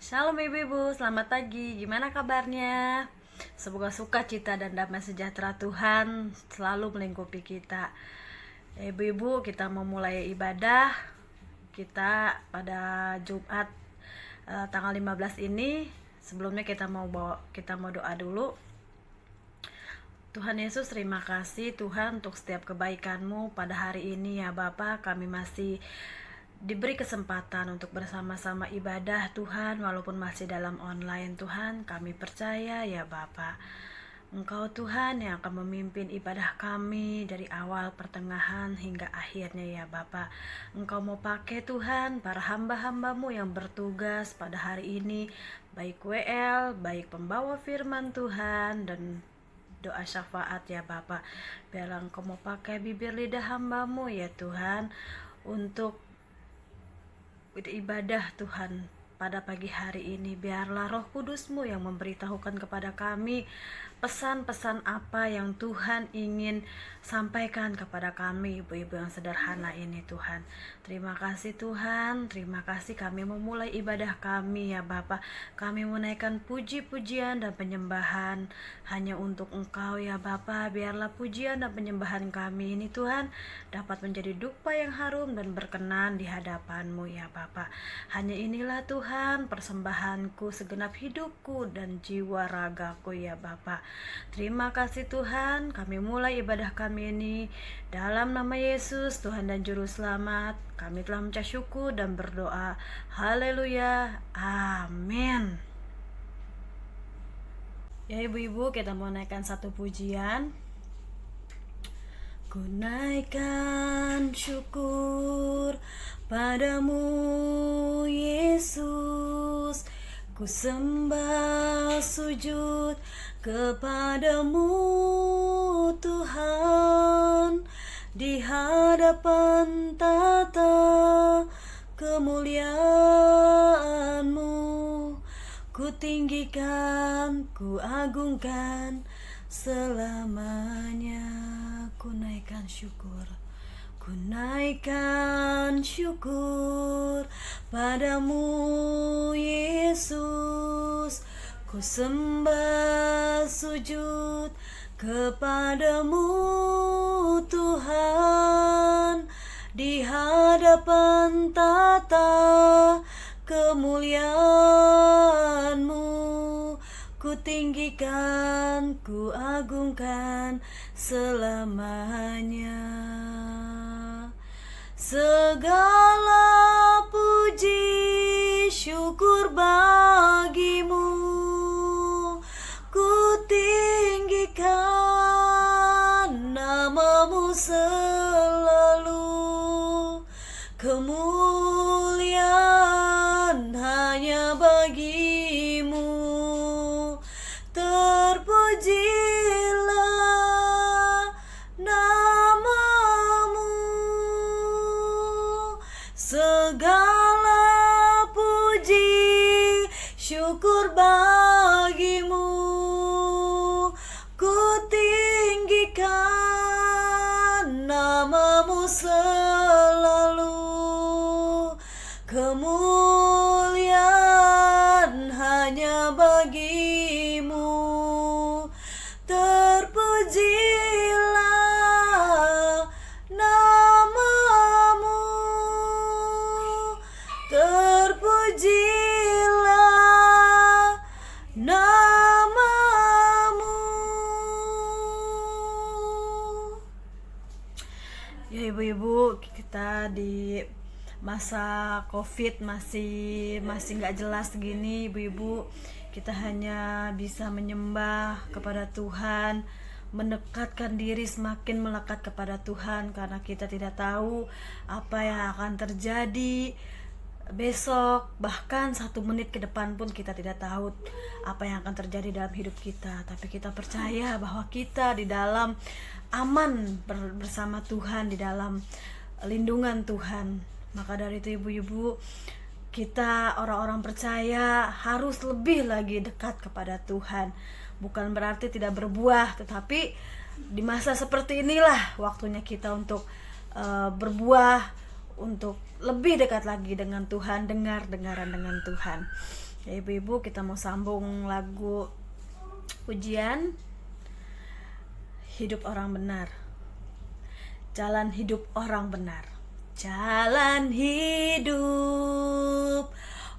Shalom ibu-ibu, selamat pagi. Gimana kabarnya? Semoga sukacita dan damai sejahtera Tuhan selalu melingkupi kita. Ibu-ibu, kita mau mulai ibadah kita pada Jumat tanggal 15 ini. Sebelumnya kita mau doa dulu. Tuhan Yesus, terima kasih Tuhan untuk setiap kebaikan-Mu pada hari ini ya Bapa. Kami masih diberi kesempatan untuk bersama-sama ibadah Tuhan, walaupun masih dalam online Tuhan. Kami percaya ya Bapa, Engkau Tuhan yang akan memimpin ibadah kami dari awal, pertengahan hingga akhirnya ya Bapa. Engkau mau pakai Tuhan para hamba-hamba-Mu yang bertugas pada hari ini, baik WL, baik pembawa firman Tuhan dan doa syafaat ya Bapa. Biarlah Engkau mau pakai bibir lidah hamba-Mu ya Tuhan untuk ibadah Tuhan pada pagi hari ini. Biarlah Roh Kudus-Mu yang memberitahukan kepada kami pesan-pesan apa yang Tuhan ingin sampaikan kepada kami ibu-ibu yang sederhana ini Tuhan. Terima kasih Tuhan, terima kasih kami memulai ibadah kami ya Bapa. Kami menaikkan puji-pujian dan penyembahan hanya untuk Engkau ya Bapa. Biarlah pujian dan penyembahan kami ini Tuhan dapat menjadi dupa yang harum dan berkenan di hadapan-Mu ya Bapa. Hanya inilah Tuhan persembahanku, segenap hidupku dan jiwa ragaku ya Bapa. Terima kasih Tuhan, kami mulai ibadah kami ini dalam nama Yesus Tuhan dan Juru Selamat. Kami telah mengucap syukur dan berdoa. Haleluya, amin. Ya ibu-ibu, kita mau naikkan satu pujian. Ku naikkan syukur padamu Yesus, ku sembah sujud kepadamu Tuhan, di hadapan tata kemuliaan-Mu. Ku tinggikan, ku agungkan selamanya. Ku naikkan syukur, ku naikkan syukur padamu Yesus, ku sembah sujud kepadamu Tuhan, di hadapan tata kemuliaan-Mu. Ku tinggikan, ku agungkan selamanya. Segala puji syukur bagi-Mu, ku tinggikan nama-Mu selalu. Kemuliaan hanya bagi-Mu, terpujilah nama-Mu. Segala puji syukur bagi-Mu, ku tinggikan nama-Mu selalu. Kemuliaan hanya bagi-Mu, terpujilah nama-Mu, terpujilah nama-Mu. Ya ibu-ibu, kita di masa COVID masih nggak jelas gini ibu-ibu. Kita hanya bisa menyembah kepada Tuhan, mendekatkan diri semakin melekat kepada Tuhan, karena kita tidak tahu apa yang akan terjadi besok, bahkan 1 menit ke depan pun kita tidak tahu apa yang akan terjadi dalam hidup kita. Tapi kita percaya bahwa kita di dalam aman bersama Tuhan, di dalam lindungan Tuhan. Maka dari itu ibu-ibu, kita orang-orang percaya harus lebih lagi dekat kepada Tuhan. Bukan berarti tidak berbuah, tetapi di masa seperti inilah waktunya kita untuk berbuah, untuk lebih dekat lagi dengan Tuhan, dengar-dengaran dengan Tuhan. Ya ibu-ibu, kita mau sambung lagu pujian Hidup Orang Benar. Jalan hidup orang benar. Jalan hidup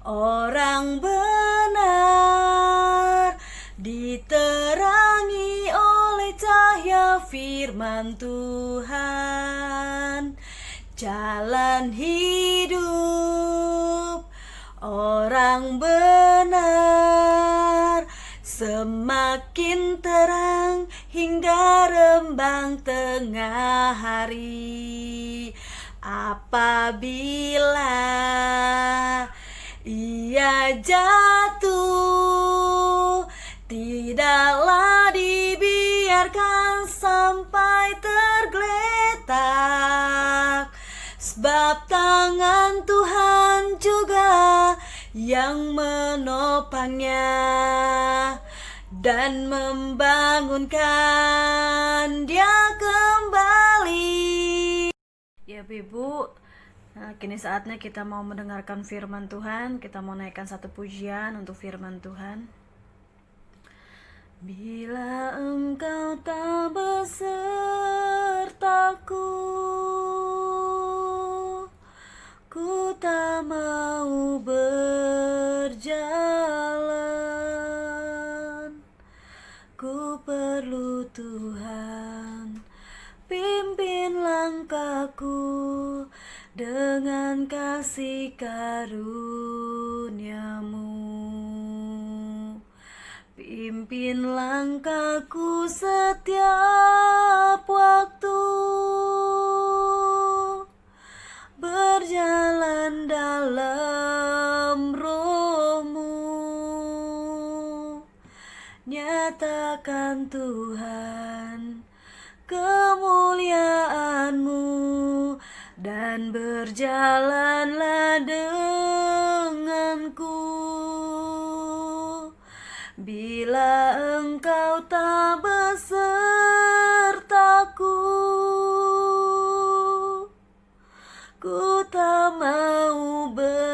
orang benar diterangi oleh cahaya firman Tuhan. Jalan hidup orang benar semakin terang hingga rembang tengah hari. Apabila ia jatuh, tidaklah dibiarkan sampai tergeletak, sebab tangan Tuhan juga yang menopangnya dan membangunkan dia kembali. Ya ibu, kini saatnya kita mau mendengarkan firman Tuhan. Kita mau naikkan satu pujian untuk firman Tuhan. Bila engkau tak besertaku, ku tak mau berjalan. Ku perlu Tuhan, pimpin langkahku dengan kasih karunia-Mu. Pimpin langkahku setiap waktu, berjalan dalam Roh-Mu. Nyatakan Tuhan kemuliaan-Mu dan berjalanlah denganku. Bila engkau tak besertaku, ku tak mau berjalan.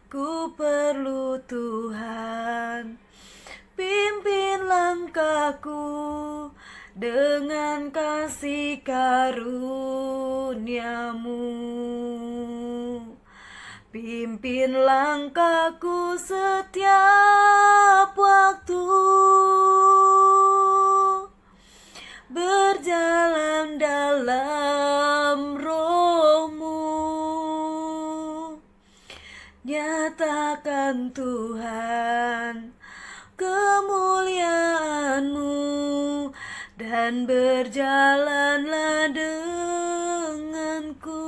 Ku perlu Tuhan, pimpin langkahku dengan kasih karunia-Mu. Pimpin langkahku setiap waktu, berjalan dalam Roh-Mu. Nyatakan Tuhan kemuliaan-Mu dan berjalanlah denganku.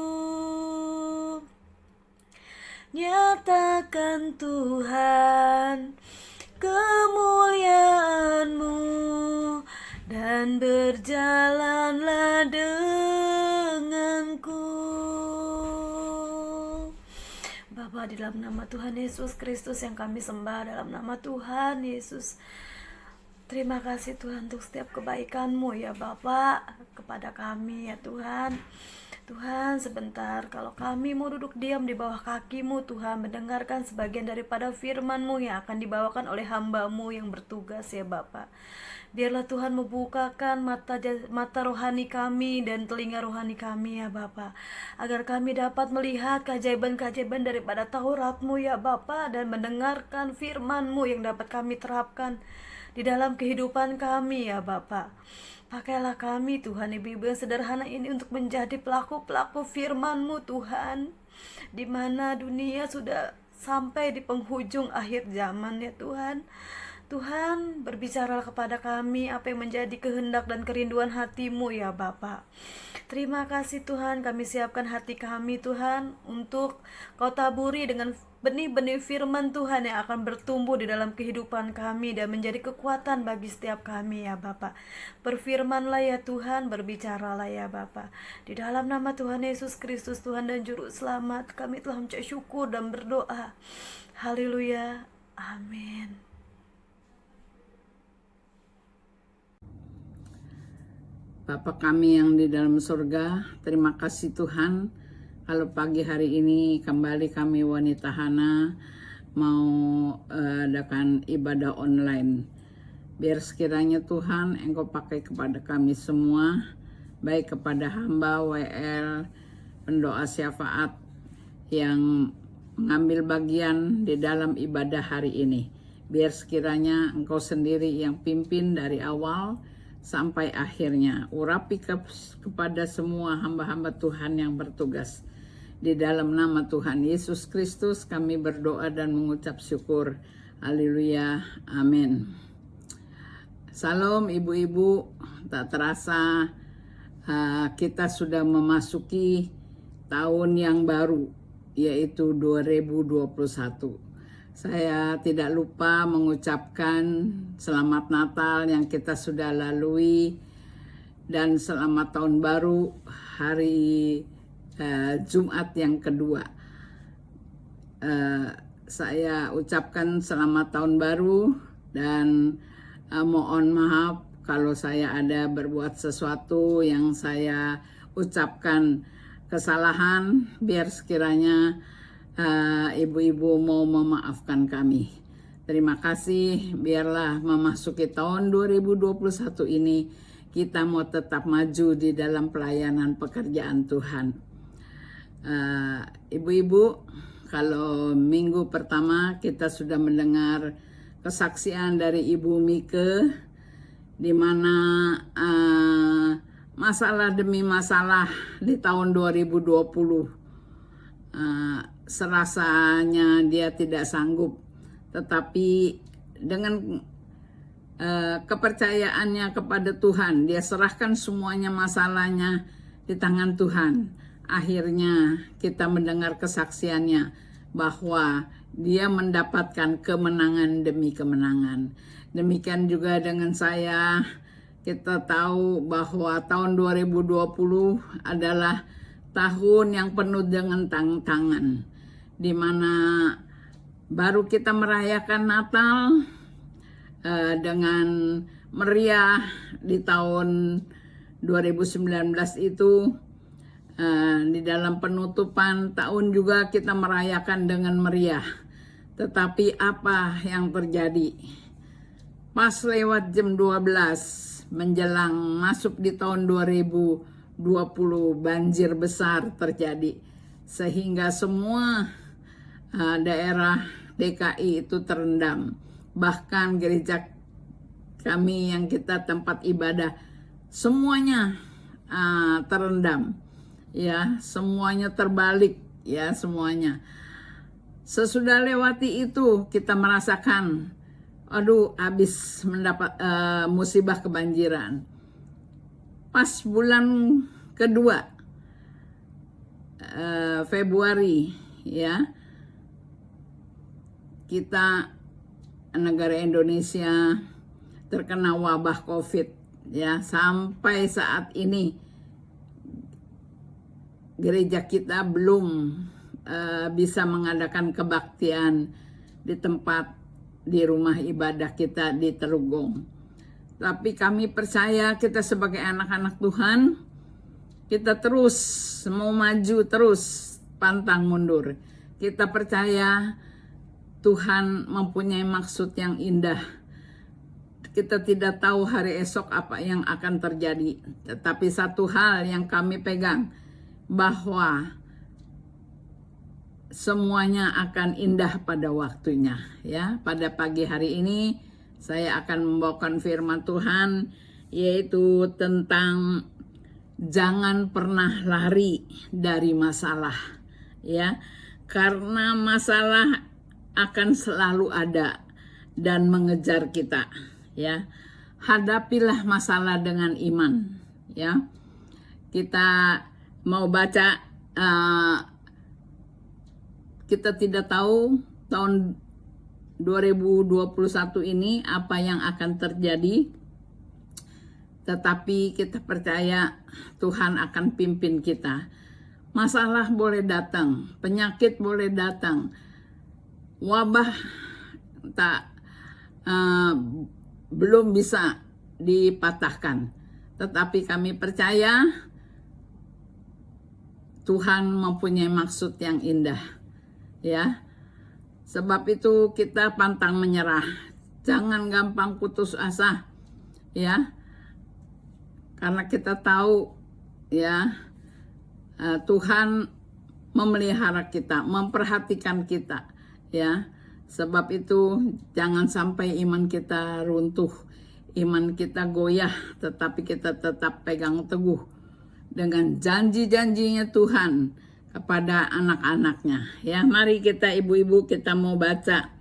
Nyatakan Tuhan kemuliaan-Mu dan berjalanlah denganku. Bapa, di dalam nama Tuhan Yesus Kristus yang kami sembah, dalam nama Tuhan Yesus, terima kasih Tuhan untuk setiap kebaikan-Mu ya Bapak kepada kami ya Tuhan. Tuhan, sebentar kalau kami mau duduk diam di bawah kaki-Mu Tuhan, mendengarkan sebagian daripada firman-Mu yang akan dibawakan oleh hamba-Mu yang bertugas ya Bapak. Biarlah Tuhan membukakan mata rohani kami dan telinga rohani kami ya Bapa, agar kami dapat melihat keajaiban-keajaiban daripada Taurat-Mu ya Bapa, dan mendengarkan firman-Mu yang dapat kami terapkan di dalam kehidupan kami ya Bapa. Pakailah kami Tuhan, ibu-ibu yang sederhana ini untuk menjadi pelaku-pelaku firman-Mu Tuhan, di mana dunia sudah sampai di penghujung akhir zaman ya Tuhan. Tuhan, berbicaralah kepada kami apa yang menjadi kehendak dan kerinduan hati-Mu ya Bapa. Terima kasih Tuhan, kami siapkan hati kami Tuhan untuk Kau taburi dengan benih-benih firman Tuhan yang akan bertumbuh di dalam kehidupan kami dan menjadi kekuatan bagi setiap kami ya Bapa. Berfirmanlah ya Tuhan, berbicaralah ya Bapa. Di dalam nama Tuhan Yesus Kristus, Tuhan dan Juru Selamat, kami telah mengucap syukur dan berdoa. Haleluya. Amin. Bapa kami yang di dalam surga, terima kasih Tuhan, Kalau pagi hari ini kembali kami wanita Hana mau adakan ibadah online. Biar sekiranya Tuhan Engkau pakai kepada kami semua, baik kepada hamba WL, pendoa syafaat yang mengambil bagian di dalam ibadah hari ini. Biar sekiranya Engkau sendiri yang pimpin dari awal sampai akhirnya. Urapi kepada semua hamba-hamba Tuhan yang bertugas. Di dalam nama Tuhan Yesus Kristus kami berdoa dan mengucap syukur. Haleluya. Amin. Salam ibu-ibu, tak terasa kita sudah memasuki tahun yang baru, yaitu 2021. Saya tidak lupa mengucapkan selamat Natal yang kita sudah lalui dan selamat tahun baru hari Jumat yang kedua. Saya ucapkan selamat tahun baru dan mohon maaf kalau saya ada berbuat sesuatu yang saya ucapkan kesalahan, biar sekiranya ibu-ibu mau memaafkan kami. Terima kasih. Biarlah memasuki tahun 2021 ini kita mau tetap maju di dalam pelayanan pekerjaan Tuhan. Ibu-ibu, kalau minggu pertama kita sudah mendengar kesaksian dari Ibu Mike, di mana masalah demi masalah di tahun 2020 serasanya dia tidak sanggup, tetapi dengan kepercayaannya kepada Tuhan, dia serahkan semuanya masalahnya di tangan Tuhan. Akhirnya kita mendengar kesaksiannya bahwa dia mendapatkan kemenangan demi kemenangan. Demikian juga dengan saya. Kita tahu bahwa tahun 2020 adalah tahun yang penuh dengan tantangan, di mana baru kita merayakan Natal dengan meriah. Di tahun 2019 itu di dalam penutupan tahun juga kita merayakan dengan meriah. Tetapi apa yang terjadi? Pas lewat jam 12 menjelang masuk di tahun 2020, banjir besar terjadi, sehingga semua daerah DKI itu terendam. Bahkan gereja kami yang kita tempat ibadah semuanya terendam. Ya, semuanya terbalik, ya semuanya. Sesudah lewati itu kita merasakan, aduh, habis mendapat musibah kebanjiran. Pas bulan kedua Februari, ya, kita negara Indonesia terkena wabah COVID, ya. Sampai saat ini gereja kita belum bisa mengadakan kebaktian di tempat, di rumah ibadah kita di Telugong. Tapi kami percaya kita sebagai anak-anak Tuhan, kita terus mau maju, terus pantang mundur. Kita percaya Tuhan mempunyai maksud yang indah. Kita tidak tahu hari esok apa yang akan terjadi. Tetapi satu hal yang kami pegang, bahwa semuanya akan indah pada waktunya, ya. Pada pagi hari ini saya akan membawakan firman Tuhan, yaitu tentang jangan pernah lari dari masalah, ya. Karena masalah akan selalu ada dan mengejar kita, ya. Hadapilah masalah dengan iman, ya. Kita mau baca, kita tidak tahu tahun 2021 ini apa yang akan terjadi, tetapi kita percaya Tuhan akan pimpin kita. Masalah boleh datang, penyakit boleh datang, wabah tak belum bisa dipatahkan, tetapi kami percaya Tuhan mempunyai maksud yang indah, ya. Sebab itu kita pantang menyerah, jangan gampang putus asa, ya. Karena kita tahu, ya, Tuhan memelihara kita, memperhatikan kita, ya. Sebab itu jangan sampai iman kita runtuh, iman kita goyah, tetapi kita tetap pegang teguh dengan janji-janjinya Tuhan kepada anak-anaknya. Ya, mari kita ibu-ibu kita mau baca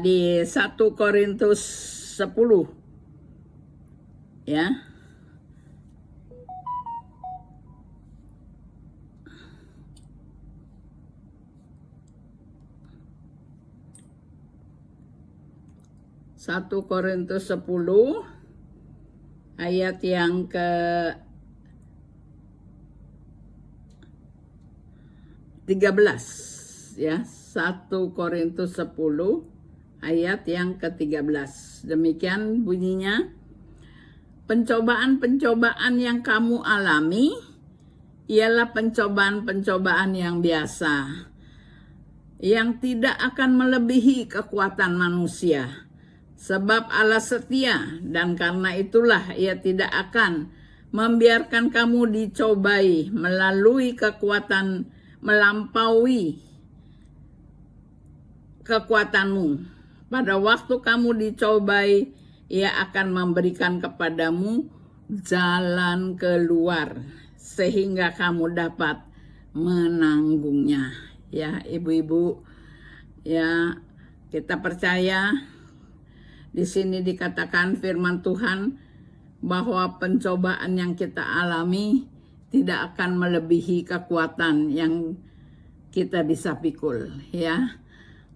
di 1 Korintus 10. Ya. Satu Korintus 10 ayat yang ke 13, ya. 1 Korintus 10 ayat yang ke-13. Demikian bunyinya, pencobaan-pencobaan yang kamu alami ialah pencobaan-pencobaan yang biasa, yang tidak akan melebihi kekuatan manusia. Sebab Allah setia, dan karena itulah Ia tidak akan membiarkan kamu dicobai melalui kekuatan melampaui kekuatanmu. Pada waktu kamu dicobai, Ia akan memberikan kepadamu jalan keluar sehingga kamu dapat menanggungnya. Ya, ibu-ibu, ya, kita percaya di sini dikatakan firman Tuhan bahwa pencobaan yang kita alami tidak akan melebihi kekuatan yang kita bisa pikul, ya.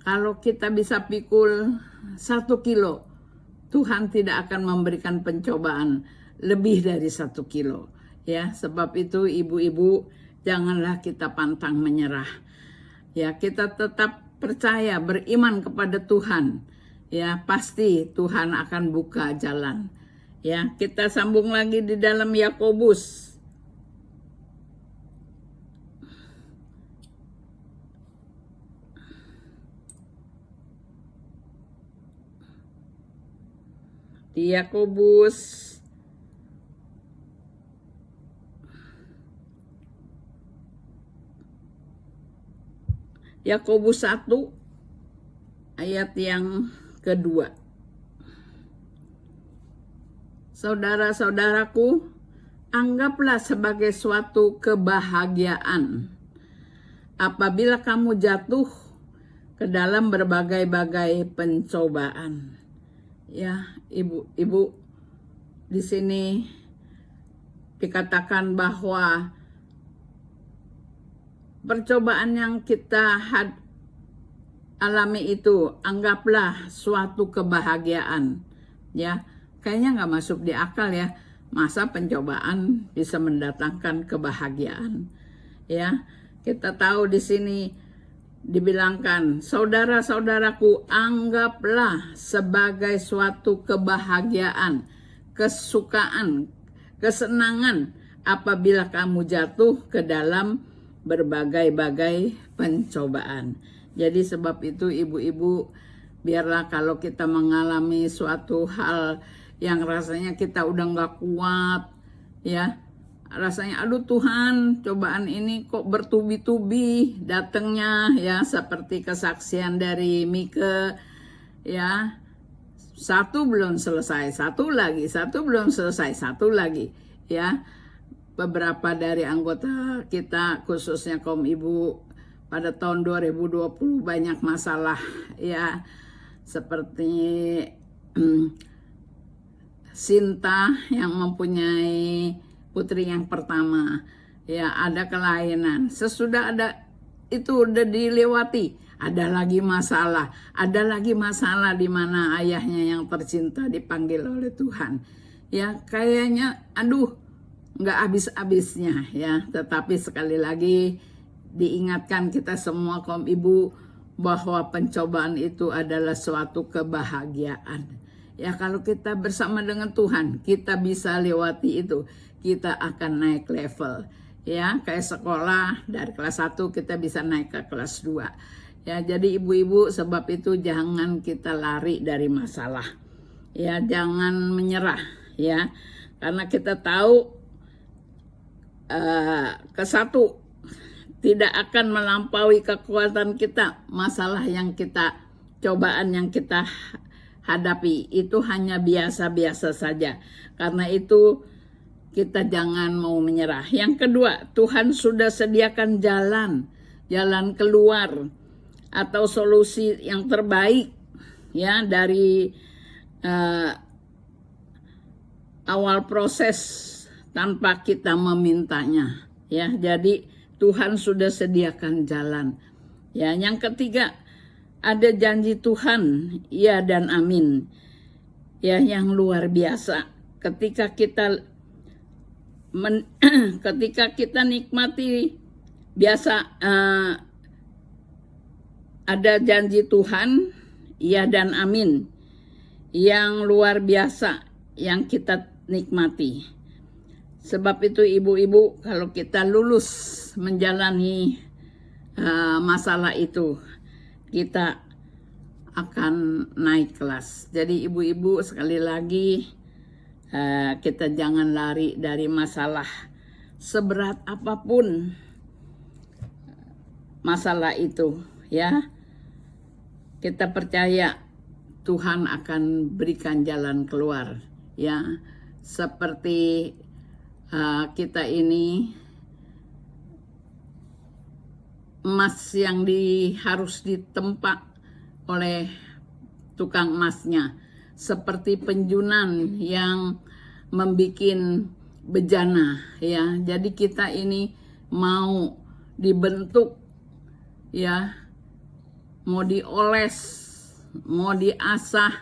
Kalau kita bisa pikul 1 kilo, Tuhan tidak akan memberikan pencobaan lebih dari 1 kilo, ya. Sebab itu ibu-ibu, janganlah kita pantang menyerah, ya. Kita tetap percaya, beriman kepada Tuhan, ya. Pasti Tuhan akan buka jalan, ya. Kita sambung lagi di dalam Yakobus. Di Yakobus Yakobus 1 ayat yang kedua. Saudara-saudaraku, anggaplah sebagai suatu kebahagiaan apabila kamu jatuh ke dalam berbagai-bagai pencobaan. Ya, ibu-ibu, di sini dikatakan bahwa percobaan yang kita alami itu anggaplah suatu kebahagiaan, ya. Kayaknya nggak masuk di akal, ya, masa pencobaan bisa mendatangkan kebahagiaan, ya. Kita tahu di sini dibilangkan, saudara-saudaraku, anggaplah sebagai suatu kebahagiaan, kesukaan, kesenangan apabila kamu jatuh ke dalam berbagai-bagai pencobaan. Jadi sebab itu ibu-ibu, biarlah kalau kita mengalami suatu hal yang rasanya kita udah gak kuat, ya, rasanya aduh Tuhan, cobaan ini kok bertubi-tubi datangnya, ya, seperti kesaksian dari Mike, ya. Satu belum selesai, satu lagi, satu belum selesai, satu lagi, ya. Beberapa dari anggota kita, khususnya kaum ibu, pada tahun 2020 banyak masalah, ya, seperti Sinta yang mempunyai putri yang pertama, ya, ada kelainan. Sesudah ada itu udah dilewati, ada lagi masalah di mana ayahnya yang tercinta dipanggil oleh Tuhan, ya. Kayaknya aduh nggak habis-habisnya, ya. Tetapi sekali lagi diingatkan kita semua kaum ibu bahwa pencobaan itu adalah suatu kebahagiaan. Ya, kalau kita bersama dengan Tuhan, kita bisa lewati itu. Kita akan naik level. ya, kayak sekolah dari kelas 1 kita bisa naik ke kelas 2. Ya, jadi ibu-ibu, sebab itu jangan kita lari dari masalah. Ya, jangan menyerah ya. Karena kita tahu ke satu tidak akan melampaui kekuatan kita. Masalah yang kita, cobaan yang kita hadapi itu hanya biasa-biasa saja. Karena itu kita jangan mau menyerah. Yang kedua, Tuhan sudah sediakan jalan keluar atau solusi yang terbaik ya dari awal proses tanpa kita memintanya ya. Jadi Tuhan sudah sediakan jalan. Ya, yang ketiga, ada janji Tuhan, ya dan amin. Ya, yang luar biasa. Ketika kita nikmati biasa ada janji Tuhan, ya dan amin. Yang luar biasa yang kita nikmati. Sebab itu ibu-ibu, kalau kita lulus menjalani masalah itu, kita akan naik kelas. Jadi ibu-ibu, sekali lagi kita jangan lari dari masalah. Seberat apapun masalah itu ya, kita percaya Tuhan akan berikan jalan keluar ya. Seperti kita ini emas yang harus ditempa oleh tukang emasnya, seperti penjunan yang membuat bejana ya. Jadi kita ini mau dibentuk ya, mau dioles, mau diasah,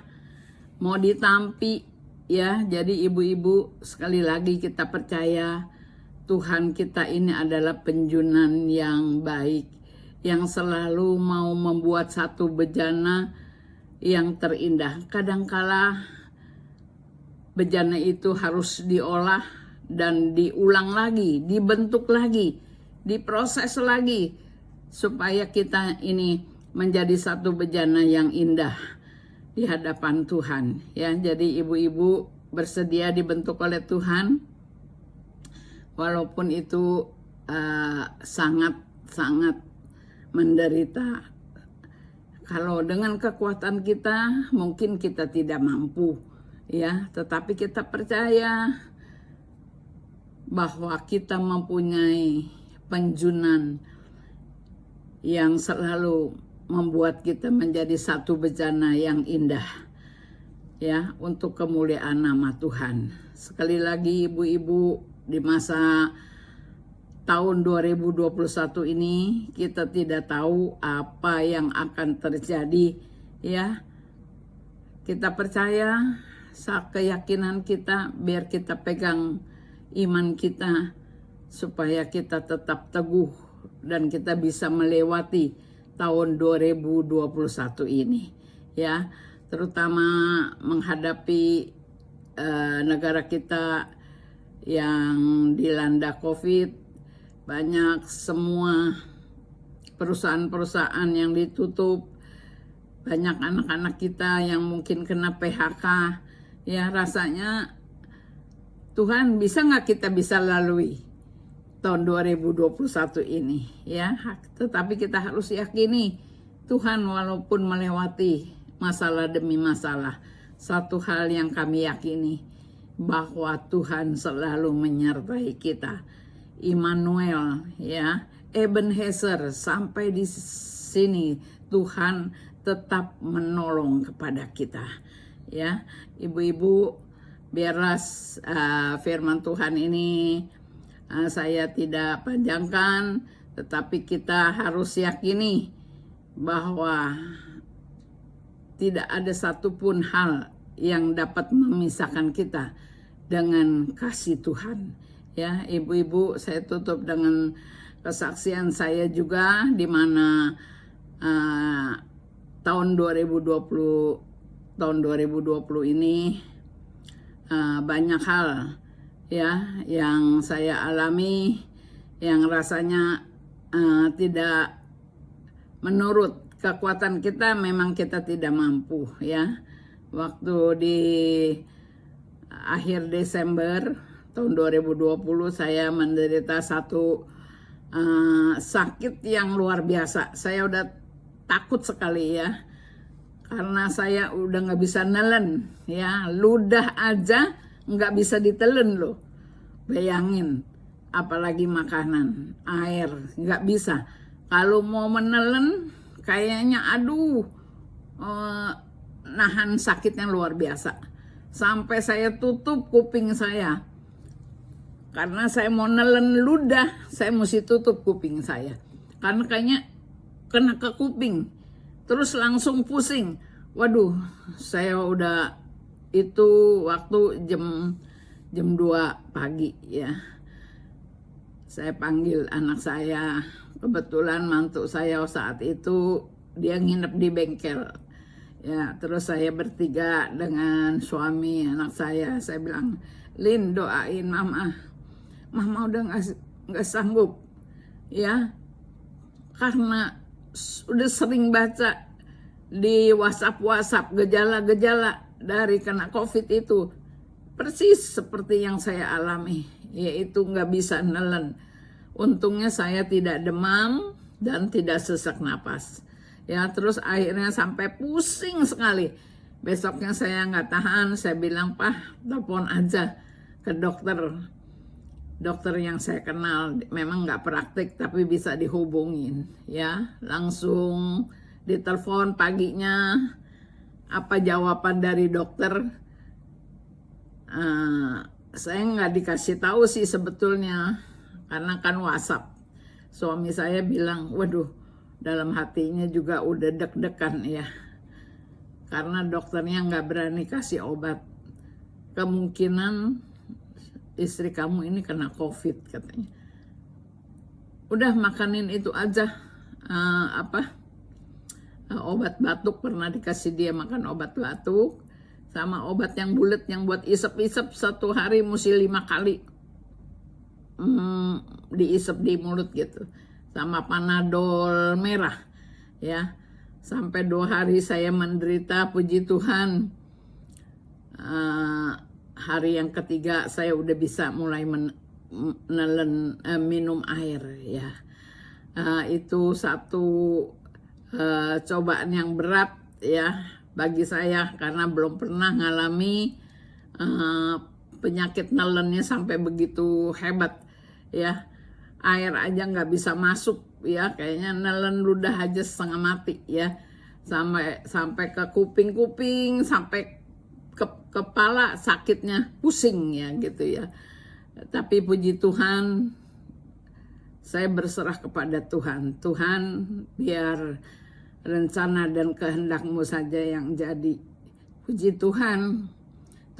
mau ditampi ya. Jadi ibu-ibu, sekali lagi kita percaya Tuhan kita ini adalah penjunan yang baik, yang selalu mau membuat satu bejana yang terindah. Kadangkala bejana itu harus diolah dan diulang lagi, dibentuk lagi, diproses lagi, supaya kita ini menjadi satu bejana yang indah di hadapan Tuhan ya. Jadi ibu-ibu bersedia dibentuk oleh Tuhan, walaupun itu sangat-sangat menderita. Kalau dengan kekuatan kita mungkin kita tidak mampu ya, tetapi kita percaya bahwa kita mempunyai penjunan yang selalu membuat kita menjadi satu bejana yang indah ya, untuk kemuliaan nama Tuhan. Sekali lagi ibu-ibu, di masa tahun 2021 ini kita tidak tahu apa yang akan terjadi ya. Kita percaya, keyakinan kita, biar kita pegang iman kita supaya kita tetap teguh dan kita bisa melewati tahun 2021 ini ya, terutama menghadapi negara kita yang dilanda COVID. Banyak semua perusahaan-perusahaan yang ditutup, banyak anak-anak kita yang mungkin kena PHK ya. Rasanya Tuhan, bisa nggak kita bisa lalui tahun 2021 ini ya. Tetapi kita harus yakini Tuhan walaupun melewati masalah demi masalah, satu hal yang kami yakini, bahwa Tuhan selalu menyertai kita. Immanuel ya, Ebenezer, sampai di sini Tuhan tetap menolong kepada kita ya. Ibu-ibu, biarlah firman Tuhan ini saya tidak panjangkan, tetapi kita harus yakini bahwa tidak ada satupun hal yang dapat memisahkan kita dengan kasih Tuhan ya. Ibu-ibu, saya tutup dengan kesaksian saya juga, di mana tahun 2020 ini banyak hal ya yang saya alami, yang rasanya tidak menurut kekuatan kita, memang kita tidak mampu ya. Waktu di akhir Desember tahun 2020 saya menderita satu sakit yang luar biasa. Saya udah takut sekali ya, karena saya udah nggak bisa nelen ya, ludah aja nggak bisa ditelen loh, bayangin, apalagi makanan, air, nggak bisa. Kalau mau menelen kayaknya aduh, nahan sakit yang luar biasa, sampai saya tutup kuping saya. Karena saya mau nelen ludah, saya mesti tutup kuping saya. Karena kayaknya kena ke kuping. Terus langsung pusing. Waduh, saya udah itu waktu jam 2 pagi ya. Saya panggil anak saya. Kebetulan mantu saya saat itu dia nginep di bengkel. Ya, terus saya bertiga dengan suami anak saya. Saya bilang, "Lin, doain mama. Mama udah nggak sanggup ya, karena udah sering baca di WhatsApp gejala-gejala dari kena COVID itu persis seperti yang saya alami, yaitu nggak bisa nelen. Untungnya saya tidak demam dan tidak sesak napas ya, terus akhirnya sampai pusing sekali. Besoknya saya nggak tahan, saya bilang, "Pak, telepon aja ke dokter." Dokter yang saya kenal, memang nggak praktik tapi bisa dihubungin ya. Langsung ditelepon paginya, apa jawaban dari dokter, saya nggak dikasih tahu sih sebetulnya, karena kan WhatsApp. Suami saya bilang, waduh, dalam hatinya juga udah deg-degan ya, karena dokternya nggak berani kasih obat. Kemungkinan istri kamu ini kena COVID katanya. Udah makanin itu aja, obat batuk, pernah dikasih dia makan obat batuk, sama obat yang bulat yang buat isep-isep, satu hari mesti 5 kali diisep di mulut gitu, sama Panadol merah ya. Sampai 2 hari saya menderita, puji Tuhan. Hari yang ketiga saya udah bisa mulai nelen minum air ya. Itu satu cobaan yang berat ya bagi saya, karena belum pernah ngalami penyakit nelennya sampai begitu hebat ya. Air aja nggak bisa masuk ya, kayaknya nelen ludah aja setengah mati ya, sampai ke kuping-kuping, sampai ke kepala sakitnya, pusing ya gitu ya. Tapi puji Tuhan, saya berserah kepada Tuhan. Tuhan, biar rencana dan kehendak-Mu saja yang jadi. Puji Tuhan,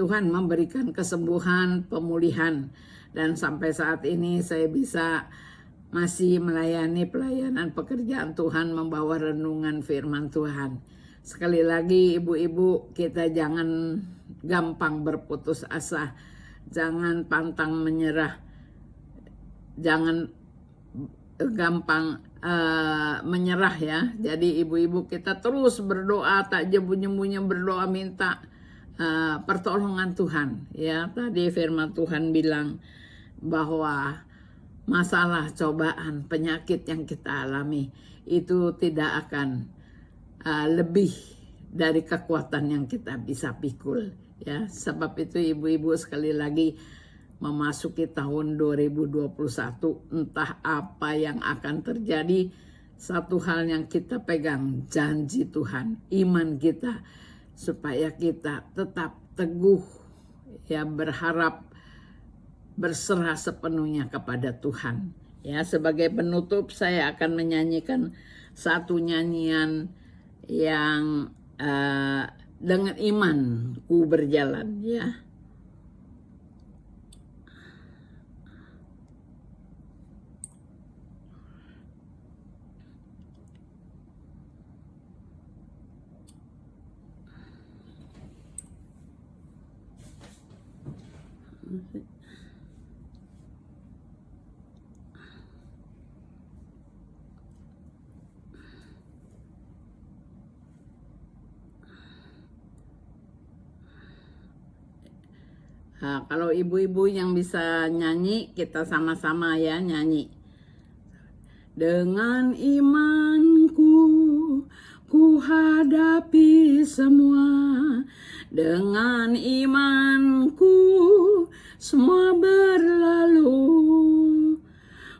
Tuhan memberikan kesembuhan, pemulihan, dan sampai saat ini saya bisa masih melayani pelayanan pekerjaan Tuhan, membawa renungan firman Tuhan. Sekali lagi ibu-ibu, kita jangan gampang berputus asa, jangan pantang menyerah, jangan gampang menyerah ya. Jadi ibu-ibu kita terus berdoa, tak jemu-jemunya berdoa, minta pertolongan Tuhan ya. Tadi firman Tuhan bilang bahwa masalah, cobaan, penyakit yang kita alami itu tidak akan lebih dari kekuatan yang kita bisa pikul ya. Sebab itu ibu-ibu, sekali lagi memasuki tahun 2021, entah apa yang akan terjadi, satu hal yang kita pegang, janji Tuhan, iman kita, supaya kita tetap teguh ya, berharap, berserah sepenuhnya kepada Tuhan ya. Sebagai penutup saya akan menyanyikan satu nyanyian yang dengan iman ku berjalan ya. Kalau ibu-ibu yang bisa nyanyi, kita sama-sama ya nyanyi. Dengan imanku, ku hadapi semua. Dengan imanku, semua berlalu.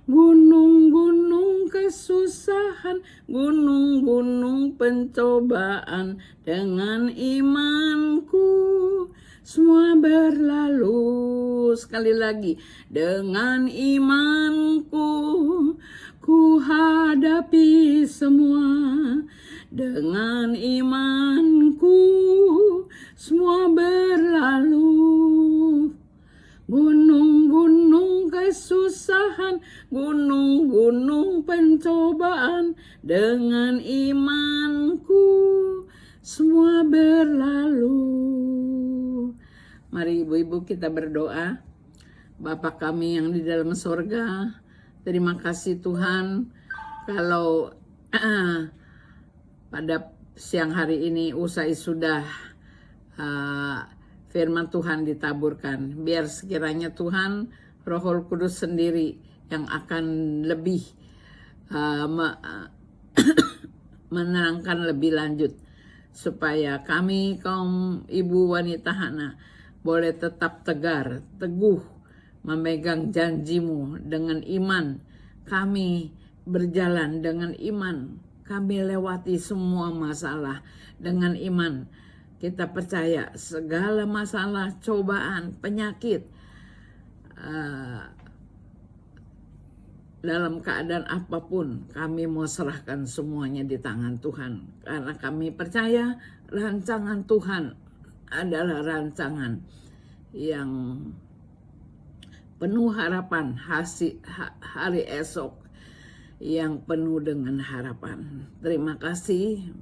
Gunung-gunung kesusahan, gunung-gunung pencobaan, dengan imanku semua berlalu. Sekali lagi, dengan imanku ku hadapi semua. Dengan imanku semua berlalu. Gunung-gunung kesusahan, gunung-gunung pencobaan, dengan imanku semua berlalu. Mari ibu-ibu kita berdoa. Bapa kami yang di dalam surga, terima kasih Tuhan kalau pada siang hari ini usai sudah firman Tuhan ditaburkan. Biar sekiranya Tuhan Roh Kudus sendiri yang akan lebih menerangkan lebih lanjut, supaya kami kaum ibu wanita Hana boleh tetap tegar, teguh, memegang janjimu dengan iman. Kami berjalan dengan iman, kami lewati semua masalah dengan iman. Kita percaya segala masalah, cobaan, penyakit, dalam keadaan apapun, kami mau serahkan semuanya di tangan Tuhan. Karena kami percaya rancangan Tuhan adalah rancangan yang penuh harapan, hari esok yang penuh dengan harapan. Terima kasih.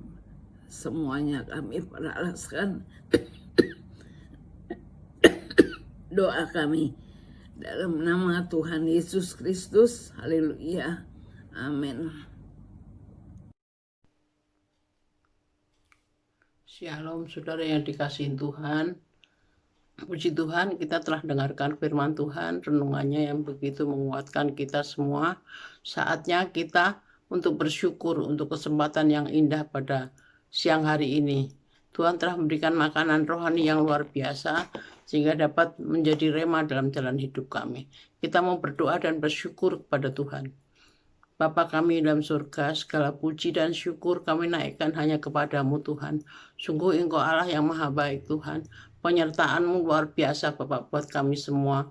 Semuanya kami perahkan doa kami dalam nama Tuhan Yesus Kristus. Haleluya. Amin. Shalom saudara yang dikasihin Tuhan. Puji Tuhan, kita telah dengarkan firman Tuhan, renungannya yang begitu menguatkan kita semua. Saatnya kita untuk bersyukur untuk kesempatan yang indah pada siang hari ini. Tuhan telah memberikan makanan rohani yang luar biasa, sehingga dapat menjadi rema dalam jalan hidup kami. Kita mau berdoa dan bersyukur kepada Tuhan. Bapa kami dalam surga, segala puji dan syukur kami naikkan hanya kepadamu Tuhan. Sungguh Engkau Allah yang maha baik Tuhan. Penyertaan-Mu luar biasa Bapak buat kami semua.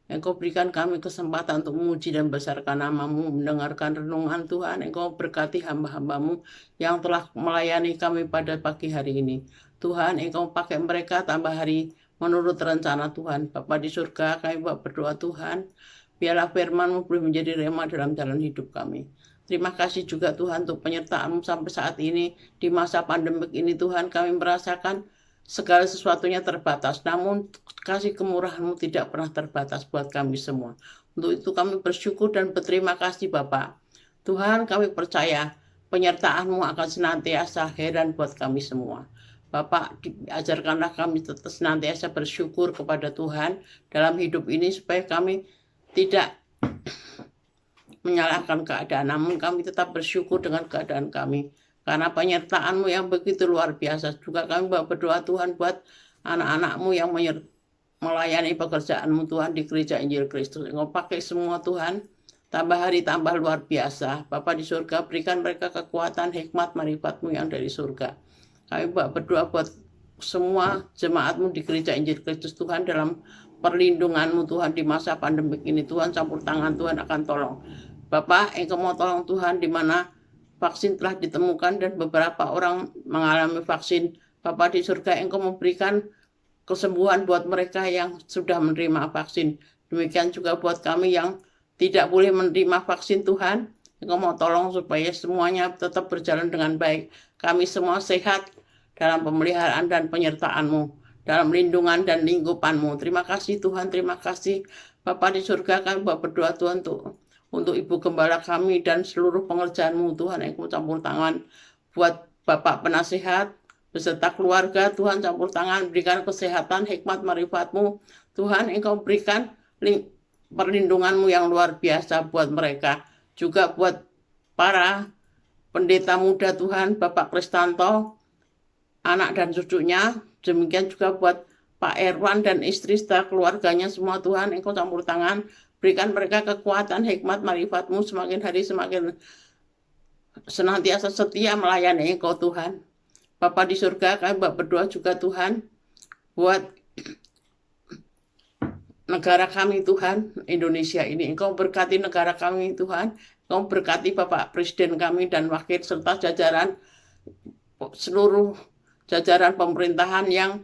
Engkau berikan kami kesempatan untuk memuji dan besarkan nama-Mu, mendengarkan renungan Tuhan. Engkau berkati hamba-hamba-Mu yang telah melayani kami pada pagi hari ini. Tuhan, Engkau pakai mereka tambah hari menurut rencana Tuhan. Bapa di surga, kami berdoa Tuhan, biarlah firman-Mu boleh menjadi rema dalam jalan hidup kami. Terima kasih juga Tuhan untuk penyertaan-Mu sampai saat ini. Di masa pandemik ini Tuhan, kami merasakan segala sesuatunya terbatas. Namun kasih kemurahan-Mu tidak pernah terbatas buat kami semua. Untuk itu kami bersyukur dan berterima kasih Bapak. Tuhan, kami percaya penyertaan-Mu akan senantiasa heran buat kami semua. Bapak, ajarkanlah kami tetap senantiasa bersyukur kepada Tuhan dalam hidup ini, supaya kami tidak menyalahkan keadaan, namun kami tetap bersyukur dengan keadaan kami. Karena penyertaan-Mu yang begitu luar biasa. Juga kami berdoa Tuhan buat anak-anak-Mu yang melayani pekerjaan-Mu Tuhan di Gereja Injil Kristus. Engkau pakai semua Tuhan, tambah hari tambah luar biasa. Bapa di surga, berikan mereka kekuatan, hikmat, marifat-Mu yang dari surga. Kami berdoa buat semua jemaat-Mu di Gereja Injil Kristus Tuhan, dalam perlindungan-Mu Tuhan di masa pandemik ini. Tuhan, campur tangan Tuhan akan tolong. Bapak, Engkau mau tolong Tuhan di mana vaksin telah ditemukan dan beberapa orang mengalami vaksin. Bapa di surga, Engkau memberikan kesembuhan buat mereka yang sudah menerima vaksin. Demikian juga buat kami yang tidak boleh menerima vaksin Tuhan. Engkau mau tolong supaya semuanya tetap berjalan dengan baik. Kami semua sehat dalam pemeliharaan dan penyertaan-Mu, dalam lindungan dan lingkupan-Mu. Terima kasih Tuhan, terima kasih. Bapa di surga, kami berdoa Tuhan untuk Ibu Gembala kami dan seluruh pengerjaan-Mu Tuhan. Engkau campur tangan buat Bapak penasihat, beserta keluarga. Tuhan campur tangan, berikan kesehatan, hikmat, marifat-Mu. Tuhan, Engkau berikan perlindungan-Mu yang luar biasa buat mereka. Juga buat para pendeta muda Tuhan, Bapak Kristanto, anak dan cucunya. Demikian juga buat Pak Erwan dan istri serta keluarganya semua. Tuhan, Engkau campur tangan, berikan mereka kekuatan, hikmat, marifat-Mu, semakin hari semakin senantiasa setia melayani Engkau Tuhan. Bapa di surga, kami berdoa juga Tuhan buat negara kami Tuhan, Indonesia ini. Engkau berkati negara kami Tuhan, Engkau berkati Bapak Presiden kami dan wakil serta jajaran, seluruh jajaran pemerintahan yang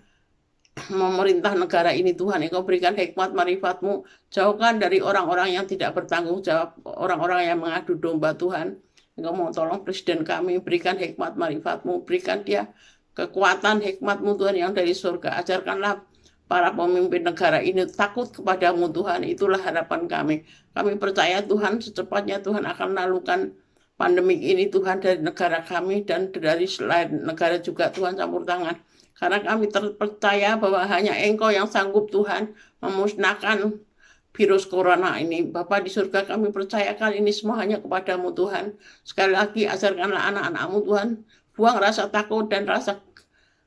memerintah negara ini Tuhan. Engkau berikan hikmat marifat-Mu, jauhkan dari orang-orang yang tidak bertanggung jawab, orang-orang yang mengadu domba Tuhan. Engkau mau tolong presiden kami, berikan hikmat marifat-Mu, berikan dia kekuatan hikmat-Mu Tuhan yang dari surga. Ajarkanlah para pemimpin negara ini takut kepadamu Tuhan, itulah harapan kami. Kami percaya Tuhan secepatnya Tuhan akan melalukan pandemi ini Tuhan dari negara kami dan dari selain negara juga Tuhan campur tangan. Karena kami terpercaya bahwa hanya Engkau yang sanggup Tuhan memusnahkan virus corona ini. Bapa di surga, kami percayakan ini semua hanya kepadamu Tuhan. Sekali lagi ajarkanlah anak-anak-Mu Tuhan, buang rasa takut dan rasa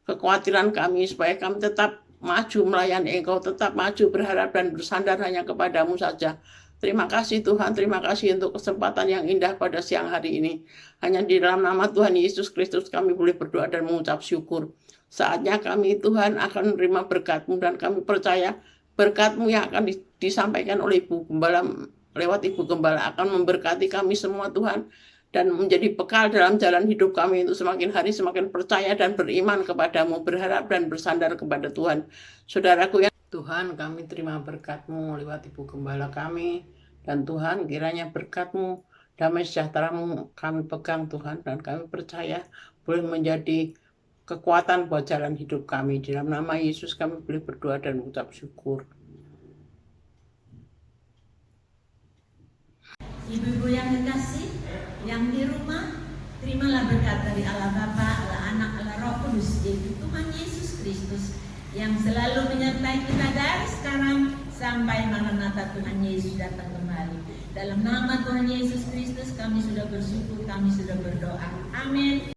kekhawatiran kami supaya kami tetap maju melayani Engkau, tetap maju berharap dan bersandar hanya kepadamu saja. Terima kasih Tuhan, terima kasih untuk kesempatan yang indah pada siang hari ini. Hanya di dalam nama Tuhan Yesus Kristus kami boleh berdoa dan mengucap syukur. Saatnya kami Tuhan akan menerima berkat-Mu dan kami percaya berkat-Mu yang akan disampaikan oleh Ibu Gembala lewat Ibu Gembala akan memberkati kami semua Tuhan dan menjadi bekal dalam jalan hidup kami untuk semakin hari semakin percaya dan beriman kepadamu, berharap dan bersandar kepada Tuhan. Saudaraku yang Tuhan, kami terima berkat-Mu lewat Ibu Gembala kami, dan Tuhan kiranya berkat-Mu, damai sejahtera-Mu kami pegang Tuhan, dan kami percaya boleh menjadi kekuatan buat jalan hidup kami. Di dalam nama Yesus kami boleh berdoa dan mengucap syukur. Ibu-ibu yang kekasih, yang di rumah, terimalah berkat dari Allah Bapa, Allah Anak, Allah Roh Kudus, yaitu Tuhan Yesus Kristus, yang selalu menyertai kita dari sekarang sampai Maranatha Tuhan Yesus datang kembali. Dalam nama Tuhan Yesus Kristus kami sudah bersyukur, kami sudah berdoa. Amin.